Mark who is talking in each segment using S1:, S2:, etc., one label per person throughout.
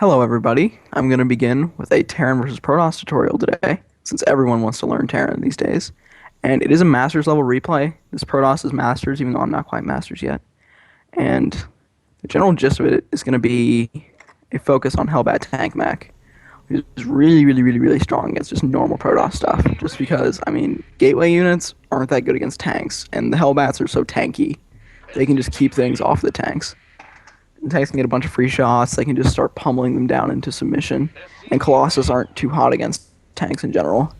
S1: Hello everybody, I'm going to begin with a Terran versus Protoss tutorial today, since everyone wants to learn Terran these days. And it is a Masters level replay. This Protoss is Masters, even though I'm not quite Masters yet. And the general gist of it is going to be a focus on Hellbat tank mech, which is really strong against just normal Protoss stuff. Just because, I mean, gateway units aren't that good against tanks, and the Hellbats are so tanky, they can just keep things off the tanks. The tanks can get a bunch of free shots. They can just start pummeling them down into submission. And Colossus aren't too hot against tanks in general.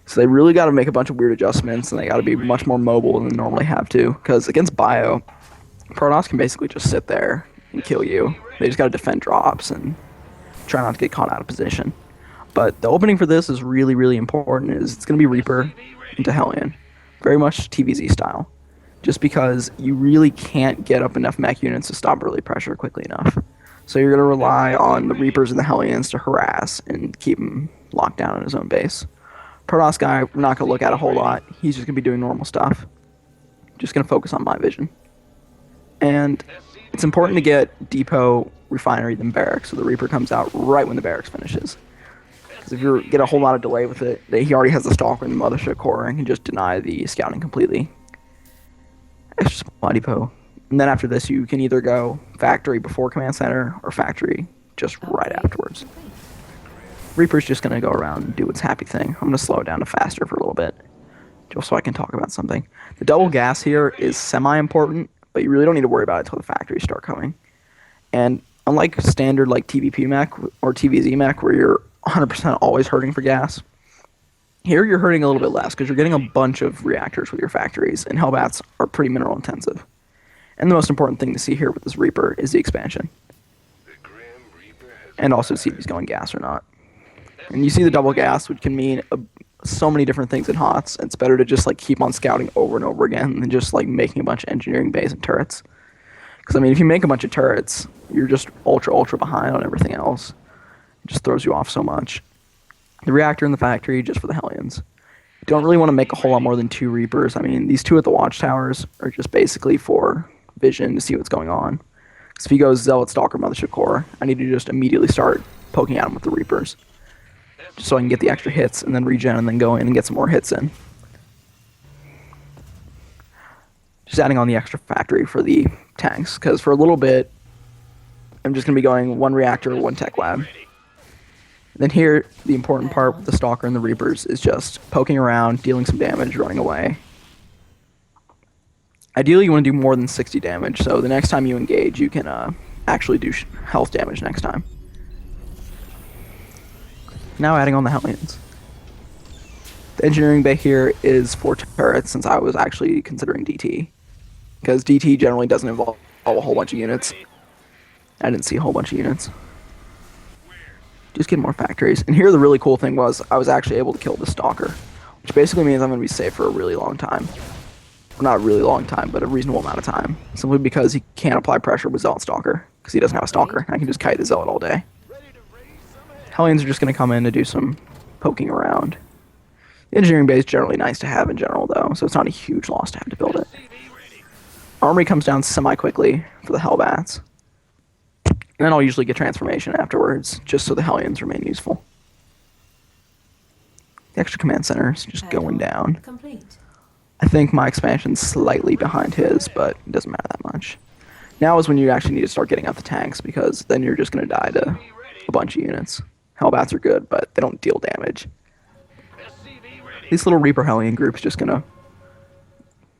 S1: So they really got to make a bunch of weird adjustments, and they got to be much more mobile than they normally have to. Because against Bio, Protoss can basically just sit there and kill you. They just got to defend drops and try not to get caught out of position. But the opening for this is really important. It's going to be Reaper into Hellion. Very much TvZ style. Just because you really can't get up enough mech units to stop early pressure quickly enough. So you're going to rely on the Reapers and the Hellions to harass and keep him locked down in his own base. Protoss guy, we're not going to look at a whole lot. He's just going to be doing normal stuff. Just going to focus on my vision. And it's important to get Depot, Refinery, then Barracks, so the Reaper comes out right when the Barracks finishes. Because if you get a whole lot of delay with it, he already has the Stalker and the Mothership Core and can just deny the scouting completely. Extra supply depot. And then after this, you can either go factory before command center or factory just right afterwards. Reaper's just going to go around and do its happy thing. I'm going to slow it down to faster for a little bit, just so I can talk about something. The double gas here is semi-important, but you really don't need to worry about it until the factories start coming. And unlike standard like TvP mech or TvZ mech, where you're 100% always hurting for gas, here you're hurting a little bit less because you're getting a bunch of reactors with your factories, and Hellbats are pretty mineral intensive. And the most important thing to see here with this Reaper is the expansion. And also see if he's going gas or not. And you see the double gas, which can mean so many different things in HoTS. It's better to just like keep on scouting over and over again than just like making a bunch of engineering bays and turrets. Because I mean, if you make a bunch of turrets, you're just ultra behind on everything else. It just throws you off so much. The reactor in the factory just for the Hellions. You don't really want to make a whole lot more than 2 Reapers. I mean, these 2 at the watchtowers are just basically for vision to see what's going on. Because if he goes Zealot, Stalker, Mothership Core, I need to just immediately start poking at him with the Reapers. Just so I can get the extra hits and then regen and then go in and get some more hits in. Just adding on the extra factory for the tanks. Because for a little bit, I'm just going to be going 1 reactor, 1 tech lab. Then here, the important part with the Stalker and the Reapers is just poking around, dealing some damage, running away. Ideally, you want to do more than 60 damage, so the next time you engage, you can actually do health damage next time. Now adding on the Hellions. The engineering bay here is for turrets, since I was actually considering DT. Because DT generally doesn't involve a whole bunch of units. I didn't see a whole bunch of units. Just get more factories. And here the really cool thing was I was actually able to kill the Stalker, which basically means I'm going to be safe for a really long time. Well, not a really long time, but a reasonable amount of time. Simply because he can't apply pressure with Zealot Stalker, because he doesn't have a Stalker. I can just kite the Zealot all day. Hellions are just going to come in to do some poking around. The engineering bay is generally nice to have in general, though, so it's not a huge loss to have to build it. Armory comes down semi-quickly for the Hellbats. And then I'll usually get transformation afterwards, just so the Hellions remain useful. The extra command center is just going down. I think my expansion's slightly behind his, but it doesn't matter that much. Now is when you actually need to start getting out the tanks, because then you're just going to die to a bunch of units. Hellbats are good, but they don't deal damage. These little Reaper Hellion groups just going to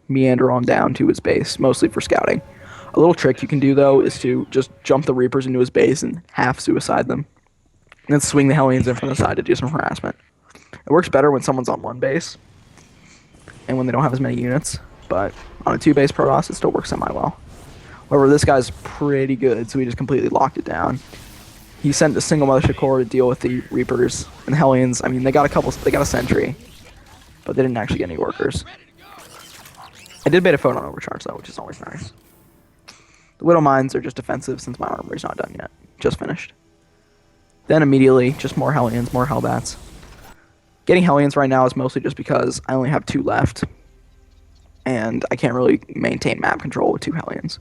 S1: meander on down to his base, mostly for scouting. A little trick you can do, though, is to just jump the Reapers into his base and half-suicide them. And then swing the Hellions in from the side to do some harassment. It works better when someone's on one base, and when they don't have as many units, but on a 2-base Protoss, it still works semi-well. However, this guy's pretty good, so he just completely locked it down. He sent a single Mothership Core to deal with the Reapers, and the Hellions, I mean, they got a sentry, but they didn't actually get any workers. I did bait a photon overcharge, though, which is always nice. The Widow Mines are just defensive since my armory's not done yet. Just finished. Then immediately, just more Hellions, more Hellbats. Getting Hellions right now is mostly just because I only have 2 left. And I can't really maintain map control with 2 Hellions.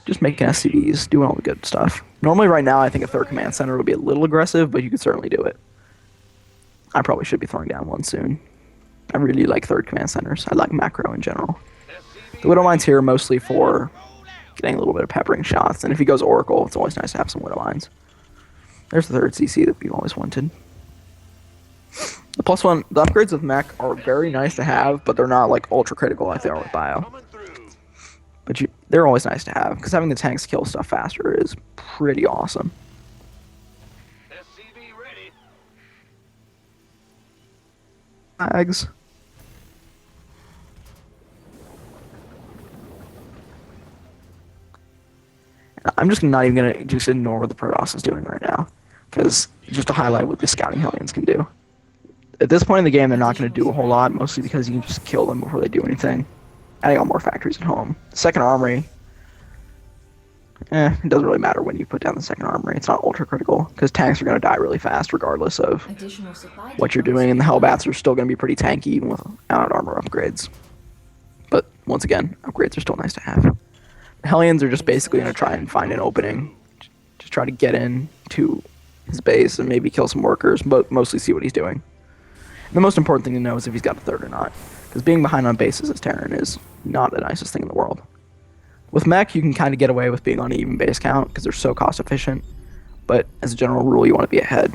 S1: just making SCVs, doing all the good stuff. Normally right now I think a third command center would be a little aggressive, but you could certainly do it. I probably should be throwing down one soon. I really like third command centers. I like macro in general. The Widow Mines here mostly for getting a little bit of peppering shots, and if he goes Oracle, it's always nice to have some Widow Mines. There's the third CC that we've always wanted. The +1, the upgrades of Mech are very nice to have, but they're not like ultra critical like they are with Bio. But they're always nice to have, because having the tanks kill stuff faster is pretty awesome. Flags. I'm just not even gonna just ignore what the Protoss is doing right now, because just to highlight what the scouting Hellions can do. At this point in the game, they're not going to do a whole lot, mostly because you can just kill them before they do anything. Adding on more factories at home. Second armory, it doesn't really matter when you put down the second armory. It's not ultra critical, because tanks are going to die really fast regardless of what you're doing, and the Hellbats are still going to be pretty tanky even without armor upgrades. But once again, upgrades are still nice to have. The Hellions are just basically going to try and find an opening, just try to get in to his base and maybe kill some workers, but mostly see what he's doing. The most important thing to know is if he's got a third or not, because being behind on bases as Terran is not the nicest thing in the world. With Mech, you can kind of get away with being on an even base count because they're so cost efficient, but as a general rule, you want to be ahead.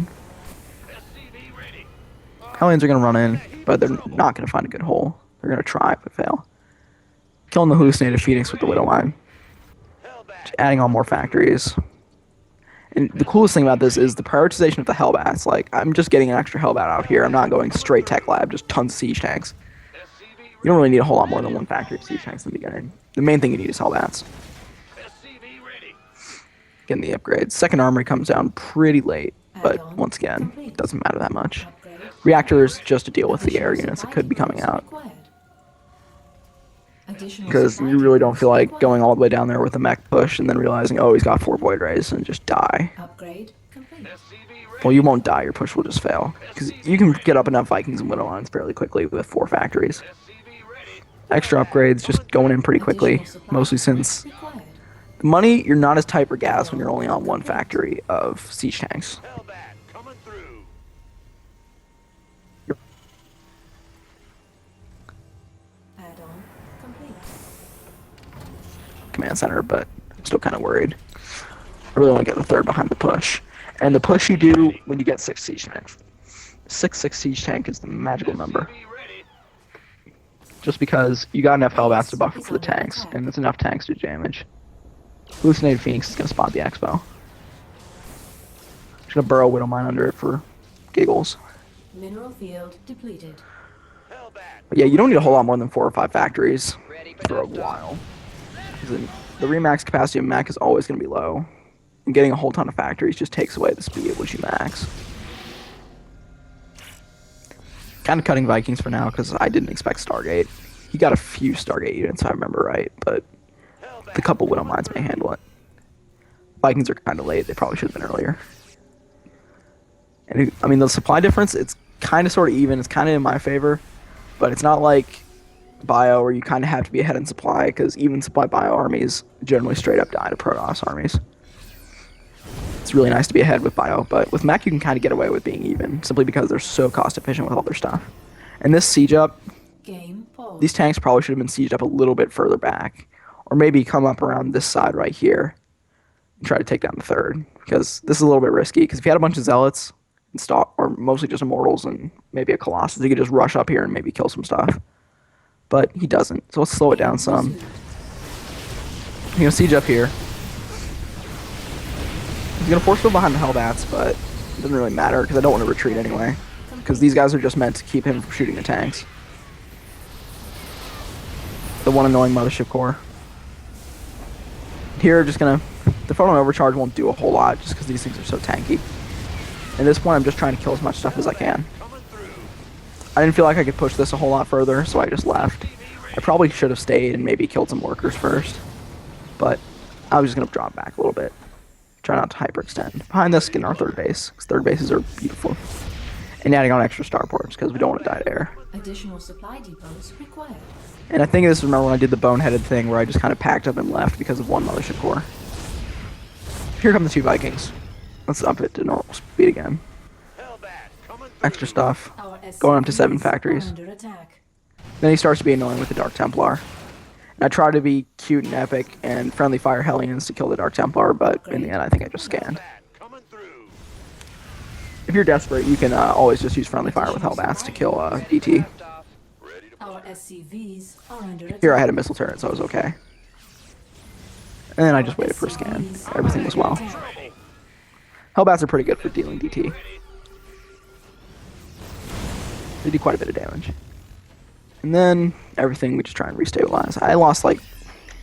S1: Hellions are going to run in, but they're not going to find a good hole. They're going to try, but fail. Killing the hallucinated Phoenix with the Widow Mine. Just adding on more factories. And the coolest thing about this is the prioritization of the Hellbats. Like, I'm just getting an extra Hellbat out here. I'm not going straight tech lab, just tons of siege tanks. You don't really need a whole lot more than one factory of siege tanks in the beginning. The main thing you need is Hellbats. Getting the upgrades. Second armory comes down pretty late, but once again, it doesn't matter that much. Reactors just to deal with the air units that could be coming out. Because you really don't feel like going all the way down there with a mech push and then realizing, oh, he's got 4 Void Rays and just die. Well, you won't die, your push will just fail. Because you can get up enough Vikings and Widow Lines fairly quickly with 4 factories. Extra upgrades just going in pretty quickly, mostly since the money, you're not as tight for gas when you're only on 1 factory of siege tanks. Command center, but I'm still kind of worried. I really want to get the third behind the push. And the push you do when you get 6 siege tanks. 6 siege tank is the magical number. Just because you got enough Hellbats to buffer for the tanks, and it's enough tanks to do damage. Hallucinated Phoenix is going to spot the Expo. Just going to burrow Widow Mine under it for giggles.
S2: Mineral field depleted.
S1: But yeah, you don't need a whole lot more than 4 or 5 factories for a while. The remax capacity of Mech is always going to be low, and getting a whole ton of factories just takes away the speed at which you max. Kind of cutting Vikings for now because I didn't expect Stargate. He got a few Stargate units if I remember right, but the couple Widow Mines may handle it. Vikings are kind of late, they probably should have been earlier. And I mean, the supply difference, it's kind of sort of even, it's kind of in my favor, but it's not like Bio where you kind of have to be ahead in supply, because even supply Bio armies generally straight up die to Protoss armies. It's really nice to be ahead with Bio, but with Mech you can kind of get away with being even, simply because they're so cost efficient with all their stuff. And this siege up, these tanks probably should have been sieged up a little bit further back, or maybe come up around this side right here and try to take down the third, because this is a little bit risky, because if you had a bunch of Zealots, and or mostly just Immortals and maybe a Colossus, you could just rush up here and maybe kill some stuff. But he doesn't, so let's slow it down some. He's gonna siege up here. He's gonna force field behind the Hellbats, but it doesn't really matter because I don't want to retreat anyway. Because these guys are just meant to keep him from shooting the tanks. The one annoying Mothership Core. Here, just gonna... The photon overcharge won't do a whole lot just because these things are so tanky. At this point, I'm just trying to kill as much stuff as I can. I didn't feel like I could push this a whole lot further, so I just left. I probably should have stayed and maybe killed some workers first. But I was just gonna drop back a little bit. Try not to hyperextend. Behind this, getting our third base, because third bases are beautiful. and adding on extra starports because we don't want to die to air.
S2: Additional supply depots required.
S1: And I think this is, remember when I did the boneheaded thing where I just kind of packed up and left because of one mothership core. Here come the 2 Vikings. Let's up it to normal speed again. Extra stuff. Going up to 7 factories.
S2: Under attack.
S1: Then he starts to be annoying with the Dark Templar. And I try to be cute and epic and friendly fire Hellions to kill the Dark Templar, but in the end I think I just scanned. If you're desperate, you can always just use friendly fire with Hellbats to kill DT.
S2: Our SCVs are under attack.
S1: Here I had a missile turret, so I was okay. And then I just waited for a scan. Everything was well. Hellbats are pretty good for dealing DT. They do quite a bit of damage. And then everything we just try and restabilize. I lost like,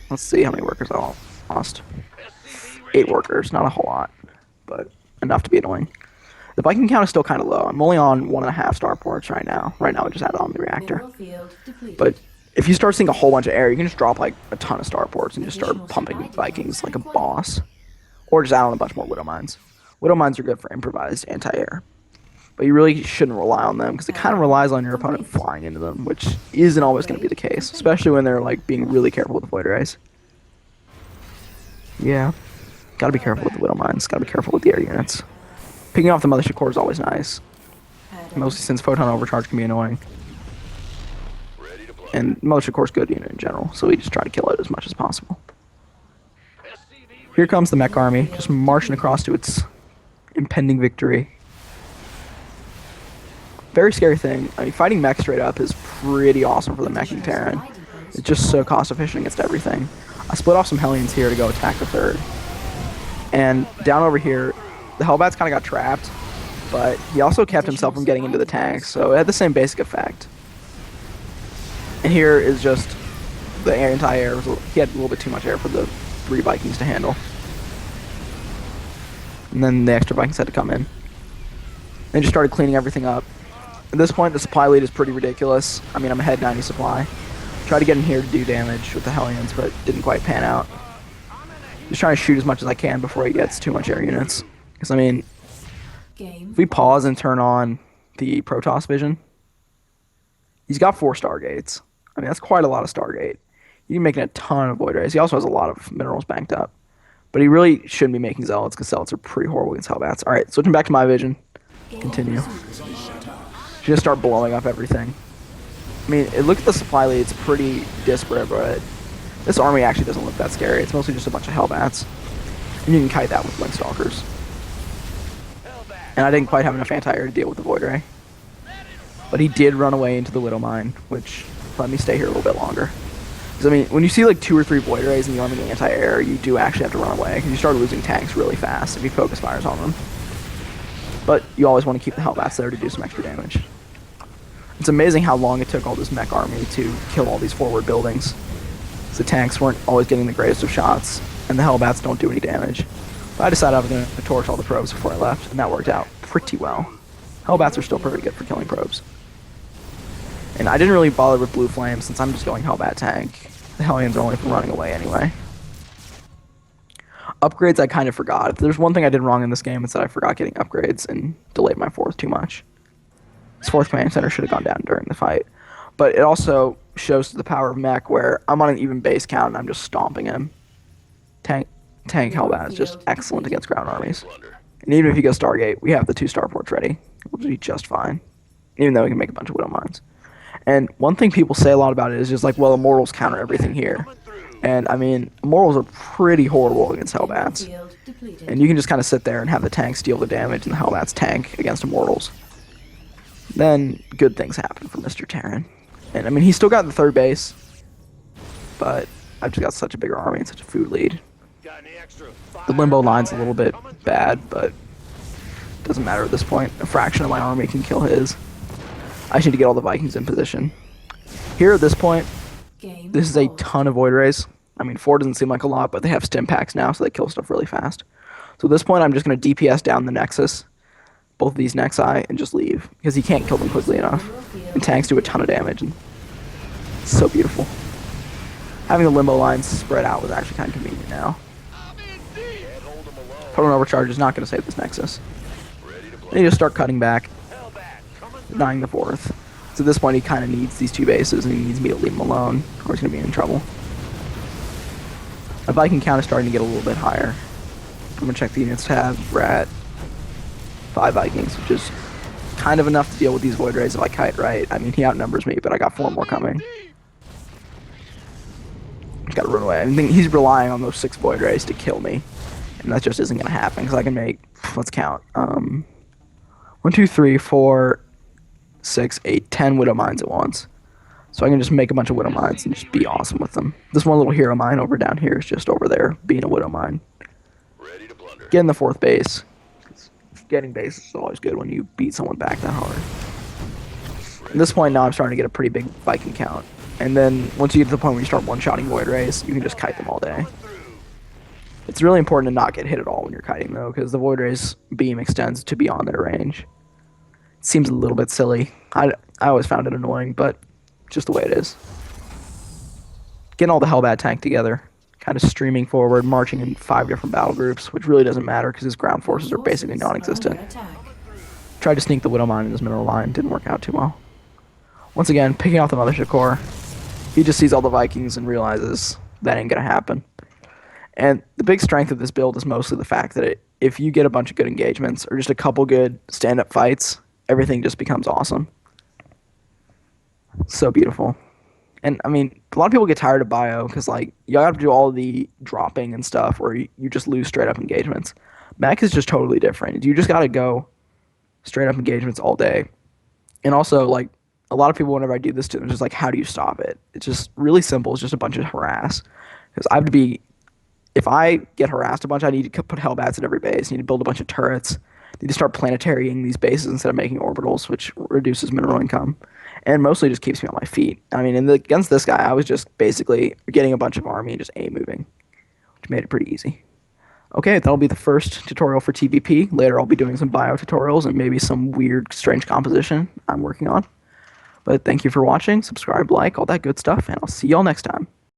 S1: let's see how many workers I lost. 8 workers, not a whole lot, but enough to be annoying. The Viking count is still kind of low. I'm only on 1.5 starports right now. Right now I just added on the reactor.
S2: Mineral field depleted.
S1: But if you start seeing a whole bunch of air, you can just drop like a ton of starports and just start pumping Vikings like a boss. Or just add on a bunch more Widow Mines. Widow Mines are good for improvised anti-air. But you really shouldn't rely on them because it kind of relies on your opponent flying into them, which isn't always going to be the case, especially when they're like being really careful with the Void Rays. Yeah, gotta be careful with the Widow Mines, gotta be careful with the air units. Picking off the Mothership Core is always nice, mostly since Photon Overcharge can be annoying. And Mothership Core is a good unit in general, so we just try to kill it as much as possible. Here comes the Mech army, just marching across to its impending victory. Very scary thing. I mean, fighting Mech straight up is pretty awesome for the Meching Terran. It's just so cost efficient against everything. I split off some Hellions here to go attack the 3rd. And down over here, the Hellbats kind of got trapped, but he also kept himself from getting into the tanks, so it had the same basic effect. And here is just the anti-air. He had a little bit too much air for the 3 Vikings to handle. And then the extra Vikings had to come in. And just started cleaning everything up. At this point, the supply lead is pretty ridiculous. I mean, I'm ahead 90 supply. Tried to get in here to do damage with the Hellions, but didn't quite pan out. Just trying to shoot as much as I can before he gets too much air units. Because, I mean, if we pause and turn on the Protoss vision, he's got 4 Stargates. I mean, that's quite a lot of Stargate. He's making a ton of Void Rays. He also has a lot of minerals banked up. But he really shouldn't be making Zealots, because Zealots are pretty horrible against Hellbats. Alright, switching back to my vision. Continue. Just start blowing up everything. I mean, look at the supply lead. It's pretty disparate, but this army actually doesn't look that scary. It's mostly just a bunch of Hellbats. And you can kite that with Windstalkers. And I didn't quite have enough anti-air to deal with the Void Ray. But he did run away into the Widow Mine, which let me stay here a little bit longer. Because, I mean, when you see like 2 or 3 Void Rays and you don't have any anti-air, you do actually have to run away, because you start losing tanks really fast if you focus fires on them. But you always want to keep the Hellbats there to do some extra damage. It's amazing how long it took all this Mech army to kill all these forward buildings. The tanks weren't always getting the greatest of shots, and the Hellbats don't do any damage. But I decided I was going to torch all the probes before I left, and that worked out pretty well. Hellbats are still pretty good for killing probes. And I didn't really bother with Blue Flame since I'm just going Hellbat tank. The Hellions are only for running away anyway. Upgrades I kind of forgot. If there's one thing I did wrong in this game, it's that I forgot getting upgrades and delayed my 4th too much. This 4th command center should have gone down during the fight. But it also shows the power of Mech, where I'm on an even base count and I'm just stomping him. Tank Hellbat is just excellent against ground armies. And even if he goes Stargate, we have the 2 starports ready. We'll be just fine. Even though we can make a bunch of Widow Mines. And one thing people say a lot about it is just like, well, Immortals counter everything here. And, I mean, Immortals are pretty horrible against Hellbats. And you can just kind of sit there and have the tanks deal the damage and the Hellbats tank against Immortals. Then good things happen for Mr. Terran. And, I mean, he's still got the 3rd base. But I've just got such a bigger army and such a food lead. The Limbo line's a little bit bad, but doesn't matter at this point. A fraction of my army can kill his. I just need to get all the Vikings in position. Here at this point, this is a ton of Void Rays. I mean, 4 doesn't seem like a lot, but they have stim packs now, so they kill stuff really fast. So at this point, I'm just going to DPS down the Nexus, both of these Nexi, and just leave, because he can't kill them quickly enough. And tanks do a ton of damage, and it's so beautiful. Having the Limbo lines spread out was actually kind of convenient now. Total Overcharge is not going to save this Nexus. Then you just start cutting back. dying the fourth. So at this point, he kind of needs these two bases, and he needs me to leave him alone, or he's going to be in trouble. My Viking count is starting to get a little bit higher. I'm going to check the units tab. We're at 5 Vikings, which is kind of enough to deal with these Void Rays if I kite right. I mean, he outnumbers me, but I got 4 more coming. Just got to run away. I think he's relying on those 6 Void Rays to kill me, and that just isn't going to happen, because I can make, let's count, 1, 2, 3, 4, 6, 8, 10 Widow Mines at once. So I can just make a bunch of Widow Mines and just be awesome with them. This one little hero mine over down here is just over there being a Widow Mine. Getting the 4th base. Getting base is always good when you beat someone back that hard. At this point now I'm starting to get a pretty big Viking count. And then once you get to the point where you start one-shotting Void Rays, you can just kite them all day. It's really important to not get hit at all when you're kiting though, because the Void Rays beam extends to beyond their range. It seems a little bit silly. I always found it annoying, but just the way it is. Getting all the Hellbat tank together, kind of streaming forward, marching in 5 different battle groups, which really doesn't matter because his ground forces are basically non-existent. Tried to sneak the Widow Mine in his middle line, didn't work out too well. Once again, picking off the Mothership Core, he just sees all the Vikings and realizes that ain't gonna happen. And the big strength of this build is mostly the fact that if you get a bunch of good engagements or just a couple good stand-up fights, everything just becomes awesome. So beautiful. And I mean, a lot of people get tired of bio because like you have to do all the dropping and stuff, or you just lose straight up engagements. Mech is just totally different. You just got to go straight up engagements all day. And also, like a lot of people, whenever I do this to them, just like, how do you stop it? It's just really simple. It's just a bunch of harass. Because I have to be, if I get harassed a bunch, I need to put Hellbats at every base. I need to build a bunch of turrets. I need to start planetarying these bases instead of making orbitals, which reduces mineral income. And mostly just keeps me on my feet. I mean, against this guy, I was just basically getting a bunch of army and just A moving, which made it pretty easy. Okay, that'll be the first tutorial for TvP. Later, I'll be doing some bio tutorials and maybe some weird, strange composition I'm working on. But thank you for watching. Subscribe, like, all that good stuff, and I'll see y'all next time.